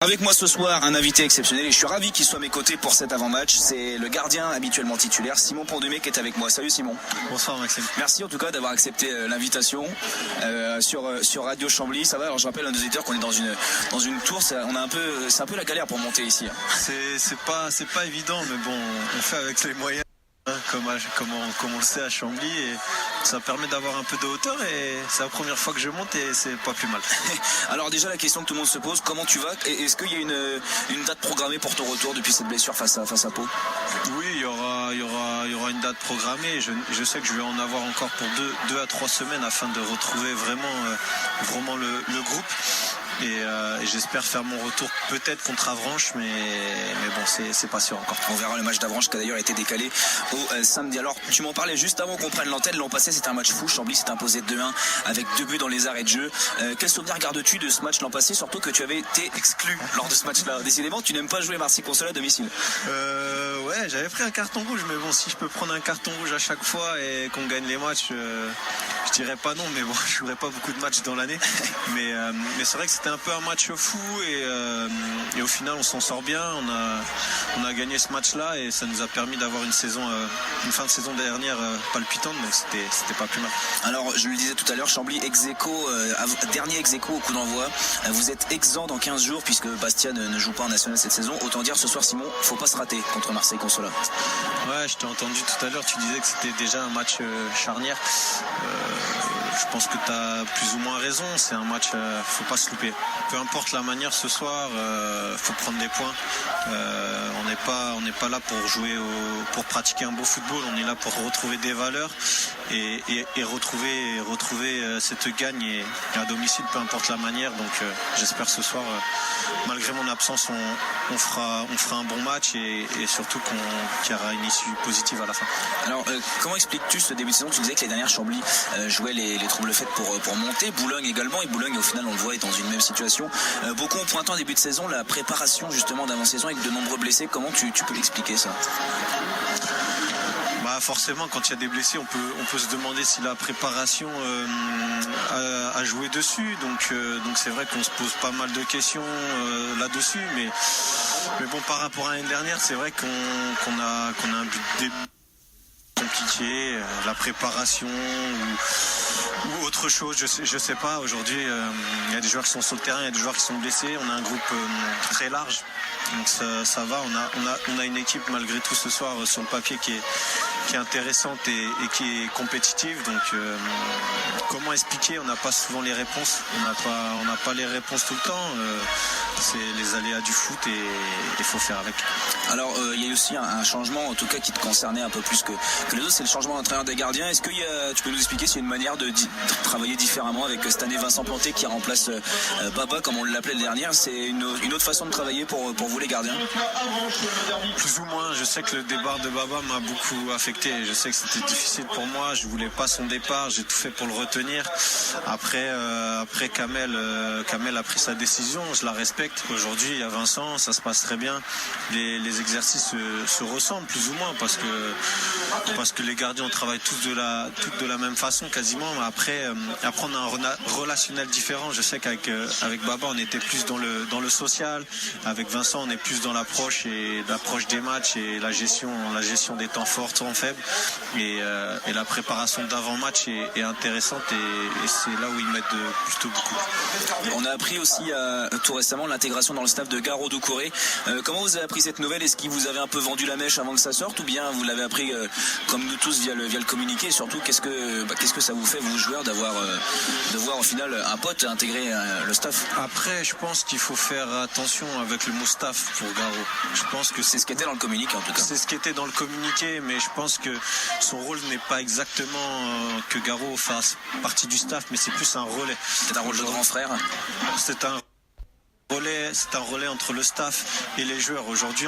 Avec moi ce soir, un invité exceptionnel et je suis ravi qu'il soit à mes côtés pour cet avant-match. C'est le gardien habituellement titulaire, Simon Pondemé, qui est avec moi. Salut Simon. Bonsoir Maxime. Merci en tout cas d'avoir accepté l'invitation sur Radio Chambly. Ça va, alors je rappelle à nos auditeurs qu'on est dans une tour, c'est un peu la galère pour monter ici. C'est pas évident, mais bon, on fait avec les moyens. Comme on le sait à Chambly, et ça permet d'avoir un peu de hauteur et c'est la première fois que je monte et c'est pas plus mal. Alors déjà la question que tout le monde se pose, comment tu vas? Est-ce qu'il y a une date programmée pour ton retour depuis cette blessure face à Pau? Oui, il y aura une date programmée. Je sais que je vais en avoir encore pour 2 à 3 semaines afin de retrouver vraiment le groupe. Et j'espère faire mon retour peut-être contre Avranches, mais bon, c'est pas sûr encore. On verra le match d'Avranches qui a d'ailleurs été décalé au samedi. Alors tu m'en parlais juste avant qu'on prenne l'antenne. L'an passé c'était un match fou, Chambly s'est imposé 2-1 avec 2 buts dans les arrêts de jeu. Quel souvenir gardes-tu de ce match l'an passé, surtout que tu avais été exclu lors de ce match-là? Décidément tu n'aimes pas jouer Marseille-Consola à domicile. Ouais, j'avais pris un carton rouge, mais bon, si je peux prendre un carton rouge à chaque fois et qu'on gagne les matchs, je dirais pas non, mais bon, je jouerai pas beaucoup de matchs dans l'année. Mais c'est vrai que c'était un peu un match fou et au final on s'en sort bien. On a gagné ce match-là et ça nous a permis d'avoir une fin de saison dernière palpitante, donc c'était pas plus mal. Alors je le disais tout à l'heure, Chambly dernier ex-aequo au coup d'envoi. Vous êtes exempt dans 15 jours puisque Bastia ne joue pas en national cette saison. Autant dire ce soir Simon, faut pas se rater contre Marseille-Consola. Ouais, je t'ai entendu tout à l'heure, tu disais que c'était déjà un match charnière. Je pense que tu as plus ou moins raison, c'est un match, faut pas se louper. Peu importe la manière ce soir, faut prendre des points. On n'est pas là pour jouer pour pratiquer un beau football, on est là pour retrouver des valeurs et retrouver cette gagne et à domicile, peu importe la manière. Donc j'espère ce soir, malgré mon absence, on fera un bon match et surtout qu'il y aura une issue positive à la fin. Alors comment expliques-tu ce début de saison? Tu disais que les dernières Chambly jouaient les troubles faits pour monter, Boulogne également, et Boulogne au final on le voit est dans une même situation. Beaucoup ont pointé en début de saison la préparation justement d'avant-saison avec de nombreux blessés. Comment tu peux l'expliquer ça? Forcément, quand il y a des blessés, on peut se demander si la préparation a joué dessus. Donc c'est vrai qu'on se pose pas mal de questions là-dessus, mais bon, par rapport à l'année dernière, c'est vrai qu'on a un but de début compliqué, la préparation ou autre chose, je sais pas. Aujourd'hui, il y a des joueurs qui sont sur le terrain, il y a des joueurs qui sont blessés. On a un groupe très large, donc ça va. On a une équipe malgré tout ce soir sur le papier qui est intéressante et qui est compétitive. Donc comment expliquer? On n'a pas souvent les réponses. On n'a pas les réponses tout le temps. C'est les aléas du foot et il faut faire avec. Alors il y a aussi un changement en tout cas qui te concernait un peu plus que les autres, c'est le changement d'entraîneur des gardiens. Est-ce que tu peux nous expliquer s'il y a une manière de travailler différemment avec cette année Vincent Planté qui remplace Baba comme on l'appelait l'année dernière? C'est une autre façon de travailler pour vous les gardiens? Plus ou moins. Je sais que le départ de Baba m'a beaucoup affecté. Je sais que c'était difficile pour moi. Je voulais pas son départ. J'ai tout fait pour le retenir. Après Kamel a pris sa décision. Je la respecte. Aujourd'hui, il y a Vincent. Ça se passe très bien. Les exercices se ressemblent plus ou moins parce que les gardiens travaillent tous de la même façon quasiment. Après on a un relationnel différent. Je sais qu'avec Baba on était plus dans le social. Avec Vincent on est plus dans l'approche des matchs et la gestion des temps forts, temps faibles et la préparation d'avant-match est intéressante et c'est là où ils mettent plutôt beaucoup. On a appris aussi tout récemment l'intégration dans le staff de Garo Doucouré. Comment vous avez appris cette nouvelle? Est-ce qu'il vous avait un peu vendu la mèche avant que ça sorte ou bien vous l'avez appris comme nous tous via le communiqué? Et surtout qu'est-ce que ça vous fait vous joueurs de voir au final un pote intégrer le staff? Après je pense qu'il faut faire attention avec le mot staff pour Garo. Je pense que c'est ce qui était dans le communiqué en tout cas. C'est ce qui était dans le communiqué, mais je pense que son rôle n'est pas exactement que Garo fasse partie du staff, mais c'est plus un relais. C'est un rôle de grand frère. C'est un relais entre le staff et les joueurs. Aujourd'hui,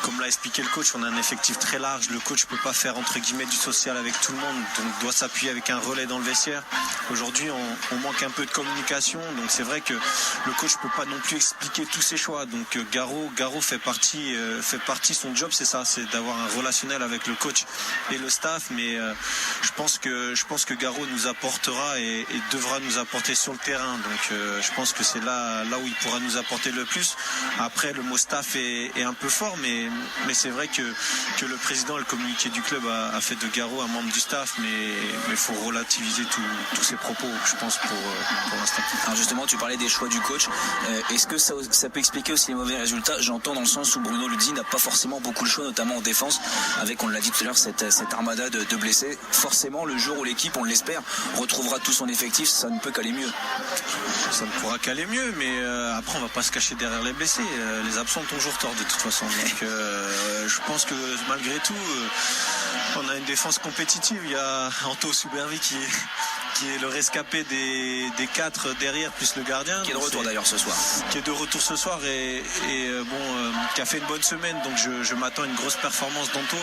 comme l'a expliqué le coach, on a un effectif très large. Le coach peut pas faire entre guillemets du social avec tout le monde, donc doit s'appuyer avec un relais dans le vestiaire. Aujourd'hui, on manque un peu de communication, donc c'est vrai que le coach peut pas non plus expliquer tous ses choix. Donc Garo fait partie. Son job, c'est ça, c'est d'avoir un relationnel avec le coach et le staff. Mais je pense que Garo nous apportera et devra nous apporter sur le terrain. Donc je pense que c'est là où il pourra nous apporter le plus. Après, le mot staff est un peu fort, mais c'est vrai que le président, le communiqué du club a fait de Garot un membre du staff, mais il faut relativiser tous ces propos, je pense, pour l'instant. Alors justement, tu parlais des choix du coach. Est-ce que ça peut expliquer aussi les mauvais résultats? J'entends dans le sens où Bruno Luzzi n'a pas forcément beaucoup de choix, notamment en défense, avec, on l'a dit tout à l'heure, cette armada de blessés. Forcément, le jour où l'équipe, on l'espère, retrouvera tout son effectif, ça ne peut qu'aller mieux. Ça ne pourra qu'aller mieux, mais après, on ne va pas se cacher derrière les blessés. Les absents ont toujours tort de toute façon. Donc, je pense que malgré tout, on a une défense compétitive. Il y a Anto Subervi qui est le rescapé des 4 derrière, plus le gardien. Qui est de retour d'ailleurs ce soir. Qui est de retour ce soir et qui a fait une bonne semaine. Donc je m'attends à une grosse performance d'Anto.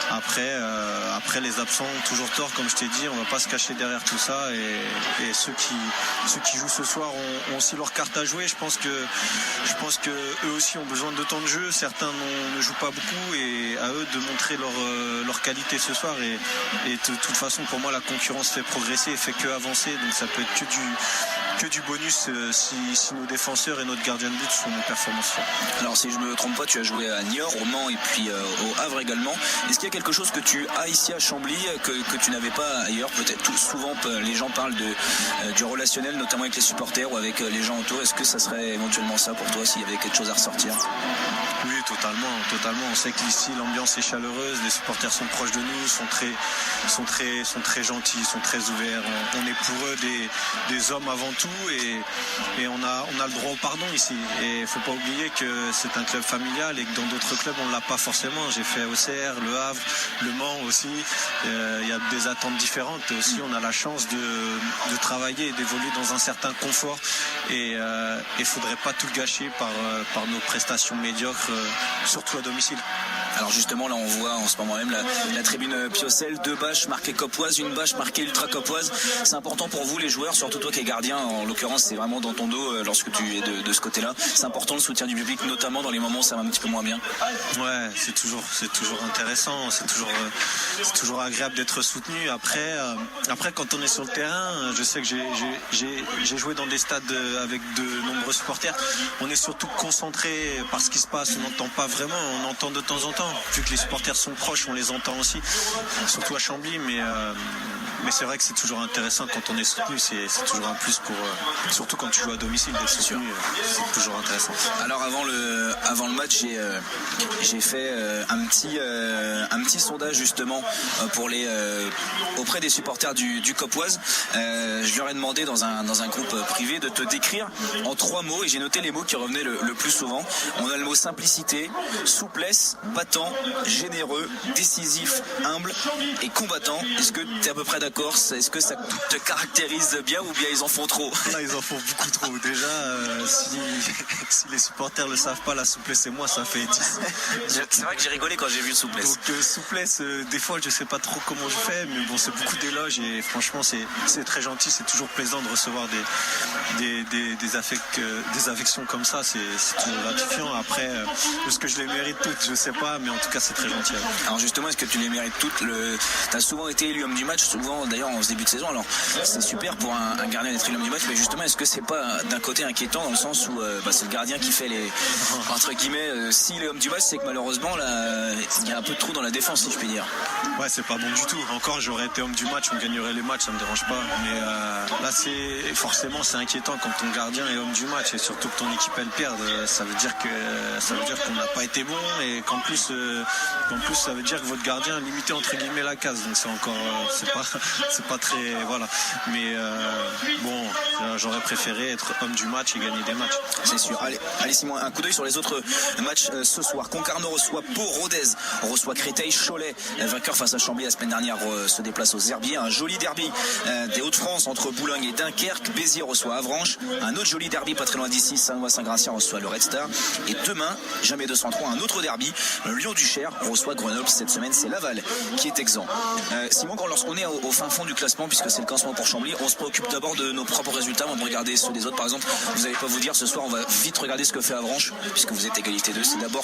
Après les absents ont toujours tort, comme je t'ai dit, on ne va pas se cacher derrière tout ça. Et ceux qui jouent ce soir ont aussi leur carte à jouer. Je pense que eux aussi ont besoin de temps de jeu. Certains ne jouent pas beaucoup et à eux de montrer leur qualité ce soir. Et de toute façon, pour moi, la concurrence fait progresser et fait que avancer. Donc ça peut être que du bonus si nos défenseurs et notre gardien de but sont performants. Alors si je me trompe pas, tu as joué à Niort, au Mans et puis au Havre également. Est-ce qu'il y a quelque chose que tu as ici à Chambly que tu n'avais pas ailleurs? Peut-être souvent les gens parlent du relationnel, notamment avec les supporters ou avec les gens autour. Est-ce que ça serait éventuellement ça pour toi s'il y avait quelque chose à ressortir? Oui, totalement. On sait qu'ici l'ambiance est chaleureuse, les supporters sont proches de nous, sont très gentils, sont très ouverts. On est pour eux des hommes avant tout et on a le droit au pardon ici. Et il faut pas oublier que c'est un club familial et que dans d'autres clubs on l'a pas forcément. J'ai fait Auxerre, Le Havre, Le Mans aussi. Il y a des attentes différentes. Et aussi on a la chance de travailler et d'évoluer dans un certain confort. Et il faudrait pas tout gâcher par nos prestations médiocres, surtout à domicile. Alors justement là on voit en ce moment même la tribune Piocelle, 2 bâches marquées Copoise, une bâche marquée Ultra Copoise. C'est important pour vous les joueurs, surtout toi qui es gardien, en l'occurrence c'est vraiment dans ton dos lorsque tu es de ce côté-là. C'est important le soutien du public, notamment dans les moments où ça va un petit peu moins bien. Ouais, c'est toujours intéressant, c'est toujours agréable d'être soutenu. Après quand on est sur le terrain, je sais que j'ai joué dans des stades avec de nombreux supporters. On est surtout concentré par ce qui se passe, on n'entend pas vraiment, on entend de temps en temps. Vu que les supporters sont proches, on les entend aussi, surtout à Chambly, mais c'est vrai que c'est toujours intéressant quand on est soutenu, c'est toujours un plus surtout quand tu joues à domicile, d'être soutenu, c'est toujours intéressant. Alors avant le match, j'ai fait un petit sondage justement auprès des supporters du Copoise. Je leur ai demandé dans un groupe privé de te décrire en 3 mots et j'ai noté les mots qui revenaient le plus souvent. On a le mot simplicité, souplesse, battant, généreux, décisif, humble et combattant. Est-ce que tu es à peu près d'accord? Est-ce que ça te caractérise bien ou bien ils en font trop? Là, ils en font beaucoup trop. Déjà, si les supporters le savent pas, la souplesse et moi, ça fait 10. C'est vrai que j'ai rigolé quand j'ai vu souplesse. Donc souplesse, des fois, je sais pas trop comment je fais, mais bon, c'est beaucoup d'éloges et franchement, c'est très gentil. C'est toujours plaisant de recevoir des affections comme ça. C'est toujours gratifiant. Après, est-ce que je les mérite toutes? Je sais pas, mais en tout cas, c'est très gentil. Alors justement, est-ce que tu les mérites toutes? Tu as souvent été élu homme du match, souvent d'ailleurs en ce début de saison. Alors c'est super pour un gardien d'être élu homme du match, mais justement, est-ce que c'est pas d'un côté inquiétant dans le sens où c'est le gardien qui fait les entre guillemets, s'il est homme du match, c'est que malheureusement là, il y a un peu de trou dans la défense, si je puis dire. Ouais, c'est pas bon du tout. Encore, j'aurais été homme du match, on gagnerait les matchs, ça me dérange pas. Mais là, c'est inquiétant quand ton gardien est homme du match et surtout que ton équipe elle perde. Ça veut dire qu'on n'a pas été bon et qu'en plus ça veut dire que votre gardien a limité entre guillemets la case. Donc c'est encore, c'est pas très, voilà. Mais bon, j'aurais préféré être homme du match et gagner des matchs. C'est sûr. Allez Simon, un coup d'œil sur les autres matchs ce soir. Concarneau reçoit Pau, Rodez reçoit Créteil, Cholet, vainqueur face à Chambly la semaine dernière, se déplace aux Herbiers. Un joli derby des Hauts-de-France entre Boulogne et Dunkerque. Béziers reçoit Avranches. Un autre joli derby pas très loin d'ici, Saint-Ouen-Saint-Gratien reçoit le Red Star. Et demain, jamais 203, un autre derby, Lyon-du-Cher reçoit Grenoble. Cette semaine, c'est Laval qui est exempt. Simon, lorsqu'on est au fin fond du classement, puisque c'est le classement pour Chambly. On se préoccupe d'abord de nos propres résultats avant de regarder ceux des autres. Par exemple, vous n'allez pas vous dire ce soir on va vite regarder ce que fait Avranches, puisque vous êtes égalité 2. C'est d'abord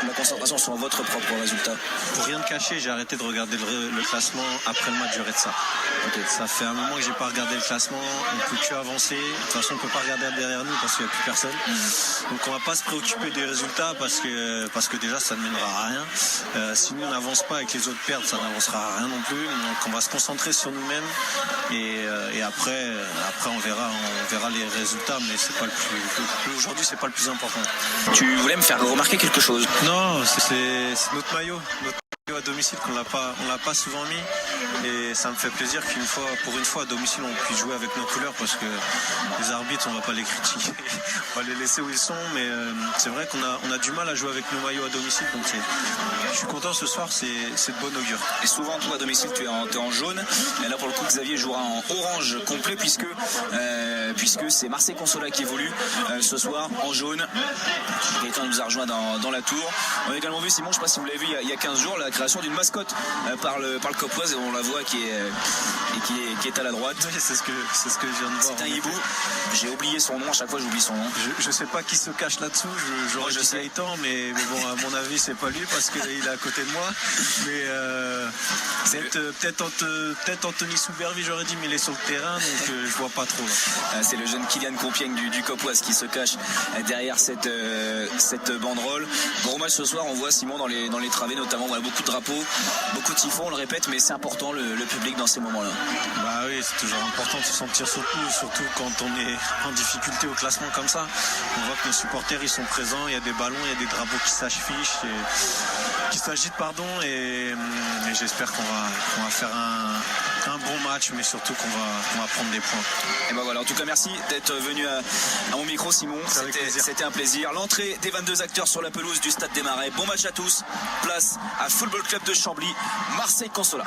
la concentration sur votre propre résultat. Pour rien te cacher, j'ai arrêté de regarder le classement après le match du Red Star. Okay. Ça fait un moment que j'ai pas regardé le classement, on ne peut que avancer. De toute façon, on peut pas regarder derrière nous parce qu'il n'y a plus personne. Donc on va pas se préoccuper des résultats parce que déjà ça ne mènera à rien. Si nous on n'avance pas et que les autres perdent, ça n'avancera à rien non plus. Donc on va se concentrer sur nous-mêmes et après on verra les résultats, mais c'est pas le plus. Aujourd'hui, c'est pas le plus important. Tu voulais me faire remarquer quelque chose? Non, c'est notre maillot. À domicile qu'on l'a pas souvent mis, et ça me fait plaisir pour une fois à domicile on puisse jouer avec nos couleurs, parce que les arbitres on va pas les critiquer, on va les laisser où ils sont, mais c'est vrai qu'on a du mal à jouer avec nos maillots à domicile, donc je suis content ce soir, c'est de bon augure. Et souvent toi à domicile tu es en jaune, mais là pour le coup Xavier jouera en orange complet puisque c'est Marseille Consola qui évolue ce soir en jaune. Gaëtan nous a rejoint dans la tour. On a également vu, Simon, je sais pas si vous l'avez vu il y a 15 jours, la création d'une mascotte par le Copoise, et on la voit qui est à la droite. Oui, c'est ce que je viens de voir. C'est un hibou. J'ai oublié son nom, à chaque fois j'oublie son nom. Je sais pas qui se cache là-dessous, j'aurais dit Gaëtan, mais bon, à mon avis c'est pas lui parce qu'il est à côté de moi. Mais peut-être Anthony Soubervi, j'aurais dit, mais il est sur le terrain, donc je vois pas trop. C'est le jeune Kylian Compiègne du Copoise qui se cache derrière cette banderole. Gros match ce soir, on voit Simon dans les travées notamment, on a beaucoup de drapeaux, beaucoup de typhons, on le répète, mais c'est important le public dans ces moments-là. Bah oui, c'est toujours important de se sentir surtout quand on est en difficulté au classement comme ça. On voit que nos supporters ils sont présents, il y a des ballons, il y a des drapeaux qui s'affichent, qui s'agitent, et j'espère qu'on va faire un bon match, mais surtout qu'on va prendre des points. Et ben voilà, en tout cas merci d'être venu à mon micro, Simon. C'était un plaisir. L'entrée des 22 acteurs sur la pelouse du Stade des Marais. Bon match à tous. Place à Football Club de Chambly, Marseille Consola.